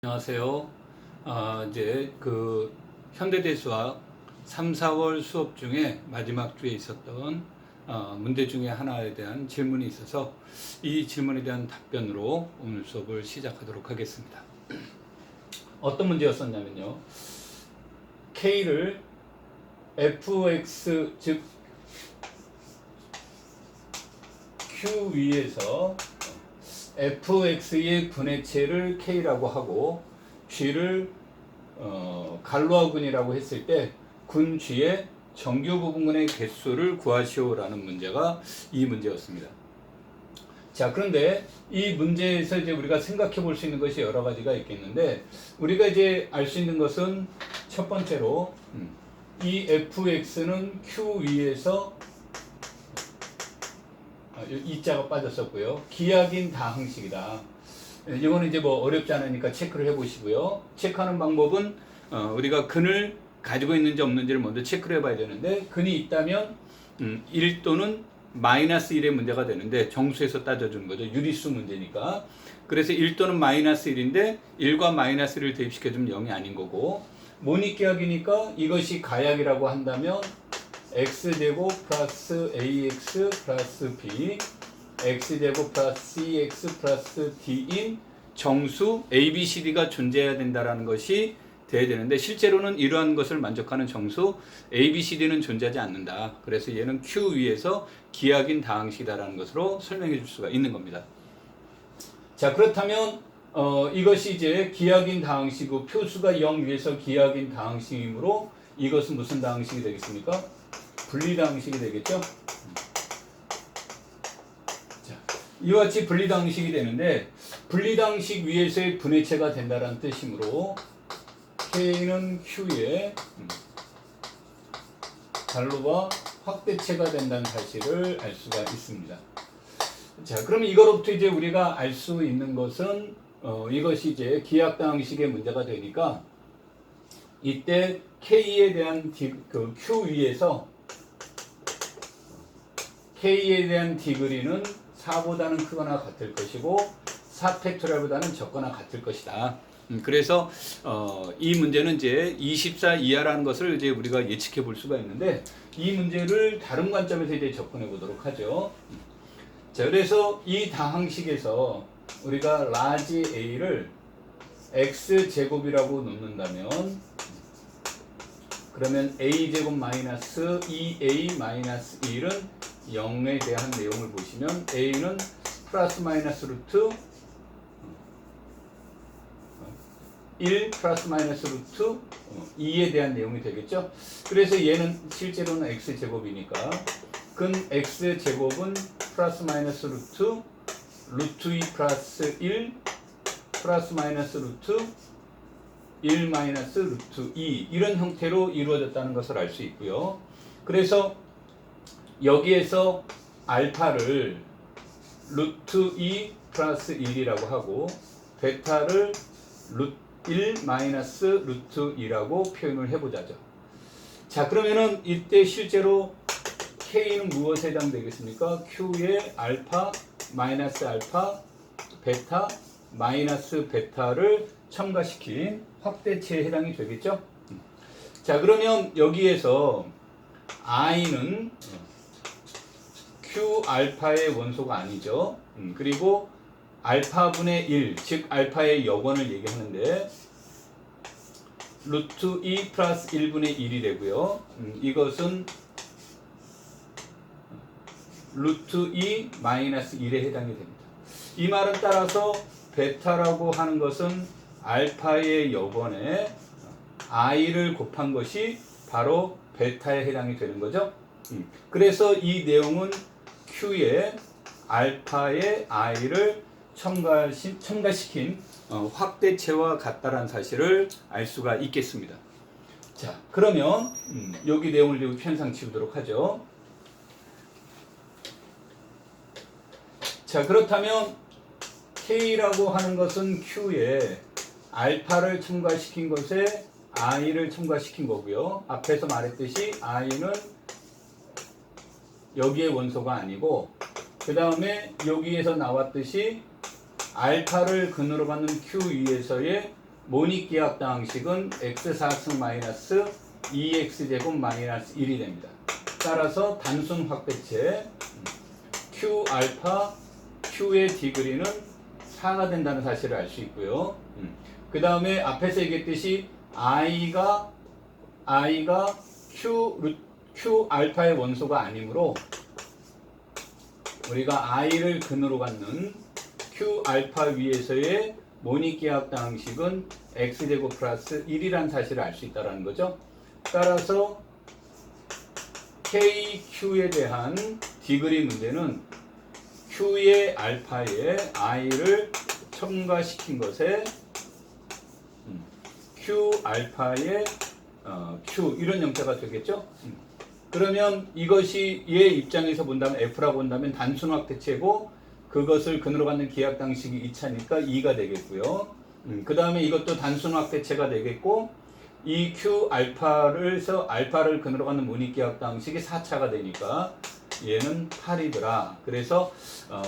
안녕하세요. 이제 그 현대대수학 3, 4월 수업 중에 마지막 주에 있었던 문제 중에 하나에 대한 질문이 있어서 이 질문에 대한 답변으로 오늘 수업을 시작하도록 하겠습니다. 어떤 문제였었냐면요. K를 fx 즉 Q 위에서 fx의 분해체를 k라고 하고 g를 갈로와 군이라고 했을 때 군 g의 정규 부분군의 개수를 구하시오라는 문제가 이 문제였습니다. 자, 그런데 이 문제에서 이제 우리가 생각해 볼 수 있는 것이 여러 가지가 있겠는데, 우리가 이제 알 수 있는 것은 첫 번째로 이 fx는 q 위에서 이자가 빠졌었고요. 기하긴 다항식이다. 이거는 이제 뭐 어렵지 않으니까 체크를 해보시고요. 체크하는 방법은 우리가 근을 가지고 있는지 없는지를 먼저 체크를 해봐야 되는데, 근이 있다면 1 또는 마이너스 1의 문제가 되는데, 정수에서 따져주는 거죠. 유리수 문제니까. 그래서 1 또는 마이너스 1인데 1과 마이너스 1을 대입시켜주면 0이 아닌 거고, 모니기하기니까 이것이 가약이라고 한다면 x제곱 플러스 ax 플러스 b x제곱 플러스 cx 플러스 d인 정수 abcd가 존재해야 된다는 것이 돼야 되는데, 실제로는 이러한 것을 만족하는 정수 abcd는 존재하지 않는다. 그래서 얘는 q 위에서 기하긴 다항식이다라는 것으로 설명해 줄 수가 있는 겁니다. 자, 그렇다면 이것이 이제 기하긴 다항식이고 표수가 0 위에서 기하긴 다항식이므로 이것은 무슨 다항식이 되겠습니까? 분리다항식이 되겠죠? 자, 이와 같이 분리다항식이 되는데, 분리다항식 위에서의 분해체가 된다는 뜻이므로 K는 Q의 갈로와 확대체가 된다는 사실을 알 수가 있습니다. 자, 그러면 이거로부터 이제 우리가 알 수 있는 것은 이것이 이제 기하다항식의 문제가 되니까, 이때 K에 대한 그 Q 위에서 K에 대한 디그리는 4보다는 크거나 같을 것이고 4팩토리얼보다는 적거나 같을 것이다. 그래서 이 문제는 이제 24 이하라는 것을 이제 우리가 예측해 볼 수가 있는데, 이 문제를 다른 관점에서 이제 접근해 보도록 하죠. 자, 그래서 이 다항식에서 우리가 라지 A를 x제곱이라고 놓는다면, 그러면 a제곱 마이너스 2a 마이너스 1은 0에 대한 내용을 보시면 a는 플러스 마이너스 루트 1 플러스 마이너스 루트 2에 대한 내용이 되겠죠. 그래서 얘는 실제로는 x제곱이니까 근 x제곱은 플러스 마이너스 루트 2 플러스 1 플러스 마이너스 루트 1 마이너스 루트 2 이런 형태로 이루어졌다는 것을 알 수 있고요. 그래서 여기에서 알파를 루트 2 플러스 1이라고 하고 베타를 루트 1 마이너스 루트 2라고 표현을 해보자죠. 자, 그러면은 이때 실제로 K는 무엇에 해당되겠습니까? Q의 알파 마이너스 알파 베타 마이너스 베타를 첨가시킨 확대체에 해당이 되겠죠. 자, 그러면 여기에서 i는 q 알파의 원소가 아니죠. 그리고 알파분의 1, 즉 알파의 역원을 얘기하는데 루트 2 플러스 1분의 1이 되고요. 이것은 루트 2 마이너스 1에 해당이 됩니다. 이 말은 따라서 베타라고 하는 것은 알파의 역원에 i를 곱한 것이 바로 베타에 해당이 되는 거죠. 그래서 이 내용은 Q의 알파의 i를 첨가시킨 확대체와 같다라는 사실을 알 수가 있겠습니다. 자, 그러면 여기 내용을 좀 편상 치우도록 하죠. 자, 그렇다면 K라고 하는 것은 Q에 알파를 첨가시킨 것에 i를 첨가시킨 거고요. 앞에서 말했듯이 i는 여기의 원소가 아니고, 그 다음에 여기에서 나왔듯이 알파를 근으로 받는 Q 위에서의 모닉기하학당 항식은 x4승 마이너스 2x제곱 마이너스 1이 됩니다. 따라서 단순 확대체 q 알파 q의 디그리는 4가 된다는 사실을 알 수 있고요. 그 다음에 앞에서 얘기했듯이 i가 q 알파의 원소가 아니므로 우리가 i를 근으로 갖는 q 알파 위에서의 모닉기하학당 항식은 x제곱 플러스 1이라는 사실을 알 수 있다는 거죠. 따라서 KQ에 대한 디그리 문제는 Q의 알파에 i를 첨가시킨 것에 Q 알파의 Q 이런 형태가 되겠죠. 그러면 이것이 얘 입장에서 본다면 F라고 본다면 단순 확대체고 그것을 근으로 갖는 기하학당식이 2차니까 2가 되겠고요. 그 다음에 이것도 단순 확대체가 되겠고 이 Q 알파를 근으로 갖는 모닉기하학당식이 4차가 되니까 얘는 8이더라. 그래서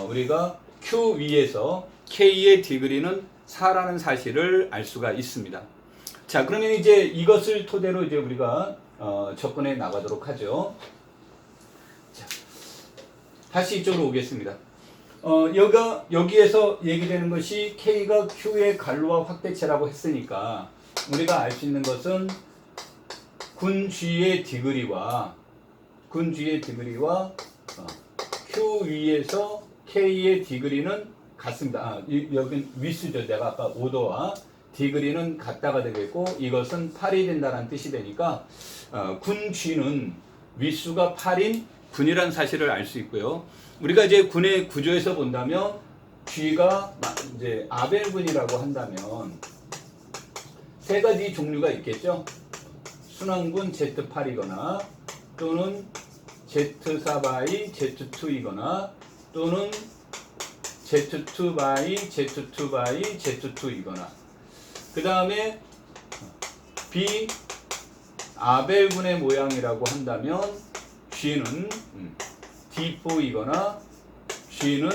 우리가 Q 위에서 K의 디그리는 4라는 사실을 알 수가 있습니다. 자, 그러면 이제 이것을 토대로 이제 우리가 접근해 나가도록 하죠. 자, 다시 이쪽으로 오겠습니다. 여기에서 얘기되는 것이 K가 Q의 갈로와 확대체라고 했으니까 우리가 알 수 있는 것은 군 G의 디그리와 Q 위에서 K의 디그리는 같습니다. 여긴 위수죠. 내가 아까 오도와 디그리는 같다가 되겠고 이것은 8이 된다는 뜻이 되니까 군 G는 위수가 8인 군이라는 사실을 알 수 있고요. 우리가 이제 군의 구조에서 본다면 G가 이제 아벨군이라고 한다면 세 가지 종류가 있겠죠. 순환군 Z8이거나 또는 Z4 by Z2이거나 또는 Z2 by Z2 by Z2이거나 그 다음에 B 아벨군의 모양이라고 한다면 G는 D4이거나 G는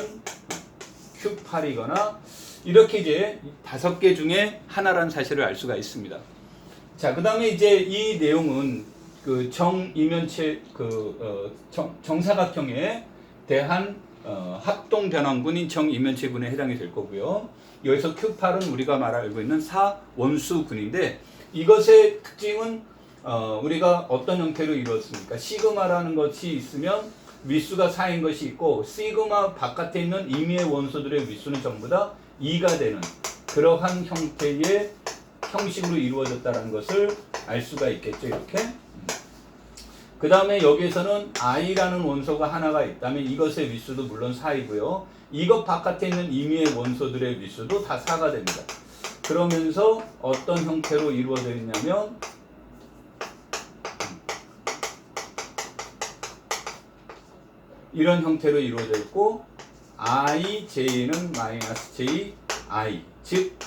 Q8이거나 이렇게 이제 5개 중에 하나라는 사실을 알 수가 있습니다. 자, 그 다음에 이제 이 내용은 그 정이면체 정사각형에 대한 합동 변환군인 정이면체군에 해당이 될 거고요. 여기서 Q8은 우리가 알고 있는 4원수군인데 이것의 특징은 우리가 어떤 형태로 이루었습니까? 시그마라는 것이 있으면 위수가 4인 것이 있고 시그마 바깥에 있는 임의의 원소들의 위수는 전부 다 2가 되는 그러한 형태의 형식으로 이루어졌다는 것을 알 수가 있겠죠. 이렇게. 그 다음에 여기에서는 i라는 원소가 하나가 있다면 이것의 위수도 물론 4이고요. 이것 바깥에 있는 임의의 원소들의 위수도 다 4가 됩니다. 그러면서 어떤 형태로 이루어져 있냐면 이런 형태로 이루어져 있고 ij는 마이너스 ji 즉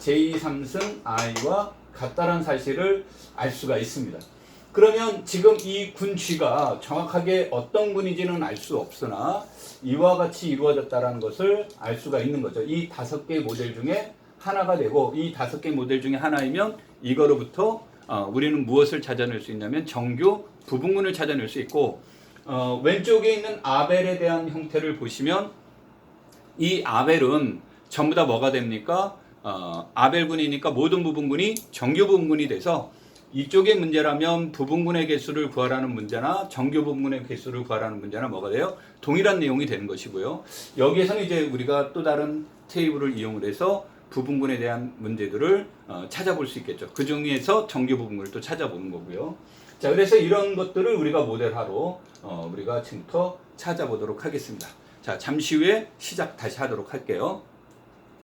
j3승 i와 같다라는 사실을 알 수가 있습니다. 그러면 지금 이 군 G가 정확하게 어떤 군인지는 알 수 없으나 이와 같이 이루어졌다는 것을 알 수가 있는 거죠. 이 5개의 모델 중에 하나가 되고 이 5개 모델 중에 하나이면 이거로부터 우리는 무엇을 찾아낼 수 있냐면 정규 부분군을 찾아낼 수 있고 왼쪽에 있는 아벨에 대한 형태를 보시면 이 아벨은 전부 다 뭐가 됩니까? 아벨군이니까 모든 부분군이 정규 부분군이 돼서 이쪽의 문제라면 부분군의 개수를 구하라는 문제나 정규 부분군의 개수를 구하라는 문제나 뭐가 돼요? 동일한 내용이 되는 것이고요. 여기에서는 이제 우리가 또 다른 테이블을 이용을 해서 부분군에 대한 문제들을 찾아볼 수 있겠죠. 그 중에서 정규 부분군을 또 찾아보는 거고요. 자, 그래서 이런 것들을 우리가 모델하러 우리가 지금부터 찾아보도록 하겠습니다. 자, 잠시 후에 시작 다시 하도록 할게요.